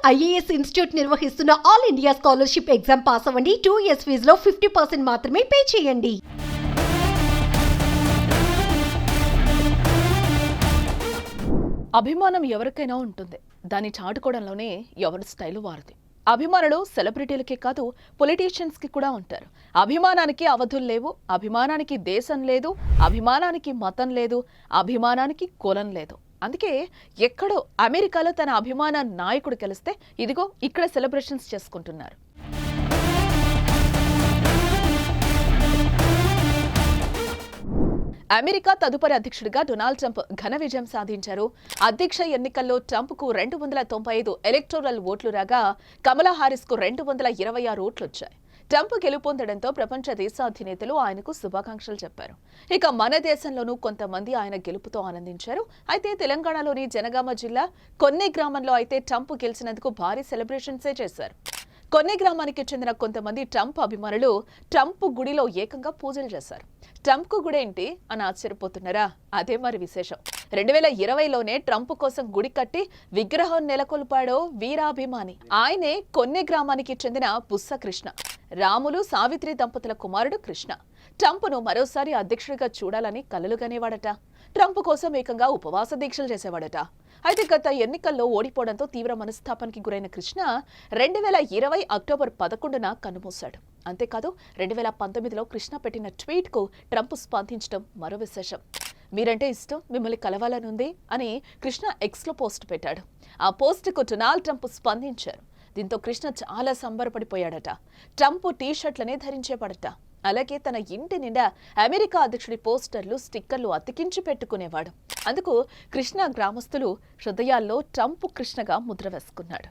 IAS institute నిర్వహిస్తున్న all India scholarship exam pass అవ్వండి. 2 years ఫీజులో 50% మాత్రమే పే చేయండి. అభిమానం ఎవరికైనా ఉంటుంది. దాన్ని చాటుకోవడంలోనే ఎవరి స్టైలు వారిది. అభిమానులు సెలబ్రిటీలకే కాదు, పొలిటీషియన్స్ కి కూడా ఉంటారు. అభిమానానికి అవధులు లేవు, అభిమానానికి దేశం లేదు, అభిమానానికి మతం లేదు, అభిమానానికి కులం లేదు. అందుకే ఎక్కడో అమెరికాలో తన అభిమాన నాయకుడు కలిస్తే ఇదిగో ఇక్కడ సెలబ్రేషన్స్ చేసుకుంటున్నారు. అమెరికా తదుపరి అధ్యక్షుడిగా డొనాల్డ్ ట్రంప్ ఘన విజయం సాధించారు. అధ్యక్ష ఎన్నికల్లో ట్రంప్కు 295 ఎలక్టోరల్ ఓట్లు రాగా కమలా హారిస్కు 226 ఓట్లు వచ్చాయి. ట్రంప్ గెలుపొందడంతో ప్రపంచ దేశాధినేతలు ఆయనకు శుభాకాంక్షలు చెప్పారు. ఇక మన దేశంలోనూ కొంతమంది ఆయన గెలుపుతో ఆనందించారు. అయితే తెలంగాణలోని జనగామ జిల్లా కొన్ని గ్రామంలో అయితే ట్రంప్ గెలిచినందుకు భారీ సెలబ్రేషన్సే చేశారు. కొన్ని గ్రామానికి చెందిన కొంతమంది ట్రంప్ అభిమానులు ట్రంప్ గుడిలో ఏకంగా పూజలు చేశారు. ట్రంప్ గుడి ఏంటి అని ఆశ్చర్యపోతున్నారా? అదే మరి విశేషం. 2020లోనే ట్రంప్ కోసం గుడి కట్టి విగ్రహం నెలకొల్పాడో వీరాభిమాని. ఆయనే కొన్ని గ్రామానికి చెందిన బుస్స కృష్ణ. రాములు సావిత్రి దంపతుల కుమారుడు కృష్ణ. ట్రంప్ను మరోసారి అధ్యక్షుడిగా చూడాలని కలలు కనేవాడట. ట్రంప్ కోసం ఏకంగా ఉపవాస దీక్షలు చేసేవాడట. అయితే గత ఎన్నికల్లో ఓడిపోవడంతో తీవ్ర మనస్తాపానికి గురైన కృష్ణ 2020 అక్టోబర్ 11న కన్నుమూశాడు. అంతేకాదు 2019లో కృష్ణ పెట్టిన ట్వీట్కు ట్రంప్ స్పందించడం మరో విశేషం. మీరంటే ఇష్టం, మిమ్మల్ని కలవాలనుంది అని కృష్ణ ఎక్స్లో పోస్ట్ పెట్టాడు. ఆ పోస్టుకు డొనాల్డ్ ట్రంప్ స్పందించారు. దీంతో కృష్ణ చాలా సంబరపడిపోయాడట. ట్రంప్ టీషర్ట్లనే ధరించేవాడట. అలాగే తన ఇంటి నిండా అమెరికా అధ్యక్షుడి పోస్టర్లు, స్టిక్కర్లు అతికించి పెట్టుకునేవాడు. అందుకు కృష్ణ గ్రామస్తులు హృదయాల్లో ట్రంప్ కృష్ణగా ముద్ర వేసుకున్నాడు.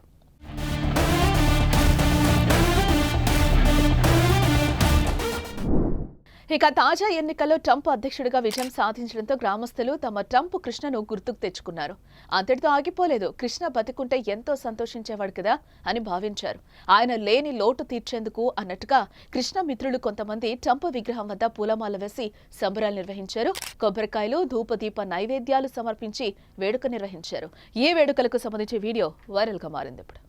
ఇక తాజా ఎన్నికల్లో ట్రంప్ అధ్యక్షుడిగా విజయం సాధించడంతో గ్రామస్తులు తమ ట్రంప్ కృష్ణను గుర్తుకు తెచ్చుకున్నారు. అంతటితో ఆగిపోలేదు. కృష్ణ బతికుంటే ఎంతో సంతోషించేవాడు కదా అని భావించారు. ఆయన లేని లోటు తీర్చేందుకు అన్నట్టుగా కృష్ణ మిత్రులు కొంతమంది ట్రంప్ విగ్రహం వద్ద పూలమాల వేసి సంబరాలు నిర్వహించారు. కొబ్బరికాయలు, ధూపదీప నైవేద్యాలు సమర్పించి వేడుక నిర్వహించారు. ఈ వేడుకలకు సంబంధించి వీడియో వైరల్ గా మారింది ఇప్పుడు.